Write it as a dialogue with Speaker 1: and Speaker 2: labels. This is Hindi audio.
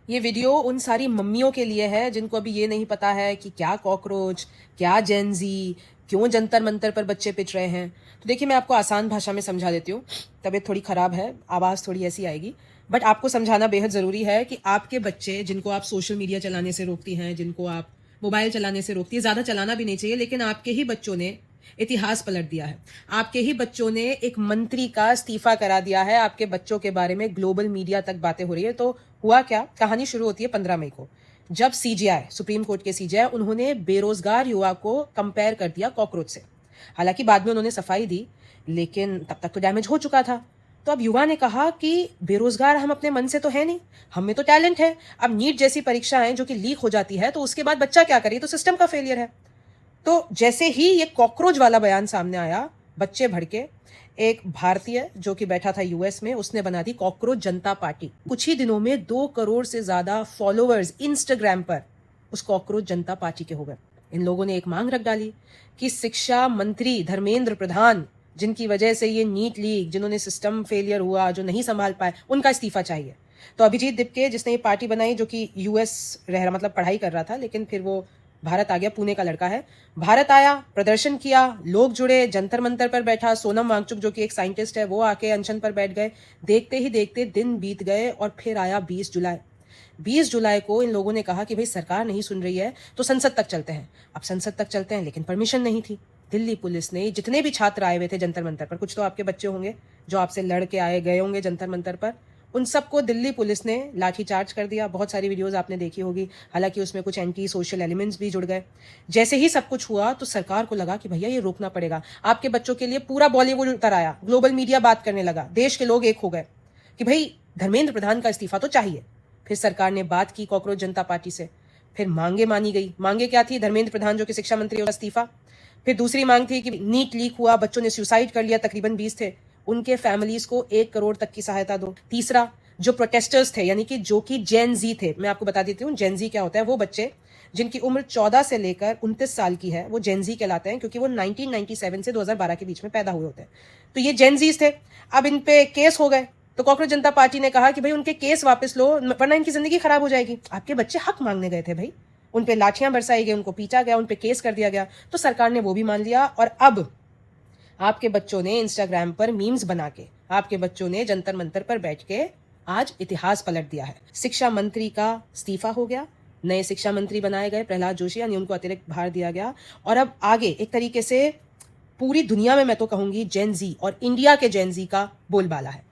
Speaker 1: ये वीडियो उन सारी मम्मियों के लिए है जिनको अभी ये नहीं पता है कि क्या कॉकरोच, क्या जेनजी, क्यों जंतर मंतर पर बच्चे पिट रहे हैं। तो देखिए, मैं आपको आसान भाषा में समझा देती हूँ। तबीयत थोड़ी खराब है, आवाज़ थोड़ी ऐसी आएगी, बट आपको समझाना बेहद ज़रूरी है कि आपके बच्चे जिनको आप सोशल मीडिया चलाने से रोकती हैं, जिनको आप मोबाइल चलाने से रोकती है, ज़्यादा चलाना भी नहीं चाहिए, लेकिन आपके ही बच्चों ने इतिहास पलट दिया है। आपके ही बच्चों ने एक मंत्री का इस्तीफा करा दिया है। आपके बच्चों के बारे में ग्लोबल मीडिया तक बातें हो रही है। तो हुआ क्या, कहानी शुरू होती है 15 मई को, जब सीजीआई, सुप्रीम कोर्ट के सीजीआई, उन्होंने बेरोजगार युवा को कंपेयर कर दिया कॉकरोच से। हालांकि बाद में उन्होंने सफाई दी, लेकिन तब तक तो डैमेज हो चुका था। तो अब युवा ने कहा कि बेरोजगार हम अपने मन से तो है नहीं, हम में तो टैलेंट है। अब नीट जैसी परीक्षाएं जो कि लीक हो जाती है, तो उसके बाद बच्चा क्या करे, तो सिस्टम का फेलियर है। तो जैसे ही ये कॉकरोच वाला बयान सामने आया, बच्चे भड़के। एक भारतीय जो कि बैठा था यूएस में, उसने बना दी कॉकरोच जनता पार्टी। कुछ ही दिनों में 2 करोड़ से ज्यादा फॉलोअर्स इंस्टाग्राम पर उस कॉकरोच जनता पार्टी के हो गए। इन लोगों ने एक मांग रख डाली कि शिक्षा मंत्री धर्मेंद्र प्रधान, जिनकी वजह से ये नीट लीक, जिन्होंने सिस्टम फेलियर हुआ, जो नहीं संभाल पाए, उनका इस्तीफा चाहिए। तो अभिजीत दिपके, जिसने ये पार्टी बनाई, जो कि यूएस रह रहा, मतलब पढ़ाई कर रहा था, लेकिन फिर वो भारत आ गया, पुणे का लड़का है। भारत आया, प्रदर्शन किया, लोग जुड़े, जंतर मंतर पर बैठा। सोनम वांगचुक जो कि एक साइंटिस्ट है, वो आके अनशन पर बैठ गए। देखते ही देखते दिन बीत गए और फिर आया 20 जुलाई। 20 जुलाई को इन लोगों ने कहा कि भाई सरकार नहीं सुन रही है तो संसद तक चलते हैं। अब संसद तक चलते हैं, लेकिन परमिशन नहीं थी। दिल्ली पुलिस ने, जितने भी छात्र आए हुए थे जंतर मंतर पर, कुछ तो आपके बच्चे होंगे जो आपसे लड़ के आए गए होंगे जंतर मंतर पर, उन सबको दिल्ली पुलिस ने लाठीचार्ज कर दिया। बहुत सारी वीडियोस आपने देखी होगी, हालांकि उसमें कुछ एंटी सोशल एलिमेंट्स भी जुड़ गए। जैसे ही सब कुछ हुआ तो सरकार को लगा कि भैया ये रोकना पड़ेगा। आपके बच्चों के लिए पूरा बॉलीवुड उतर आया, ग्लोबल मीडिया बात करने लगा, देश के लोग एक हो गए कि भाई धर्मेंद्र प्रधान का इस्तीफा तो चाहिए। फिर सरकार ने बात की कॉकरोच जनता पार्टी से, फिर मांगे मानी गई। मांगे क्या थी? धर्मेंद्र प्रधान जो कि शिक्षा मंत्री, का इस्तीफा। फिर दूसरी मांग थी कि नीट लीक हुआ, बच्चों ने सुसाइड कर लिया, तकरीबन 20 थे, उनके फैमिलीज को 1 करोड़ तक की सहायता दो। तीसरा, जो प्रोटेस्टर्स थे, यानी कि जो कि जेन जी थे, मैं आपको बता देती हूँ जेन जी क्या होता है। वो बच्चे जिनकी उम्र 14 से लेकर 29 साल की है, वो जेन जी कहलाते हैं, क्योंकि वो 1997 से 2012 के बीच में पैदा हुए होते हैं। तो ये जेन जीज थे। अब इन पे केस हो गए, तो कॉकरोच जनता पार्टी ने कहा कि भाई उनके केस वापस लो, वरना इनकी जिंदगी खराब हो जाएगी। आपके बच्चे हक मांगने गए थे भाई, उन पे लाठियां बरसाई गई, उनको पीटा गया, उन पे केस कर दिया गया। तो सरकार ने वो भी मान लिया, और अब आपके बच्चों ने इंस्टाग्राम पर मीम्स बना के, आपके बच्चों ने जंतर मंतर पर बैठ के आज इतिहास पलट दिया है। शिक्षा मंत्री का इस्तीफा हो गया, नए शिक्षा मंत्री बनाए गए प्रहलाद जोशी, यानी उनको अतिरिक्त भार दिया गया। और अब आगे एक तरीके से पूरी दुनिया में, मैं तो कहूंगी, जेन जी और इंडिया के जेन जी का बोलबाला है।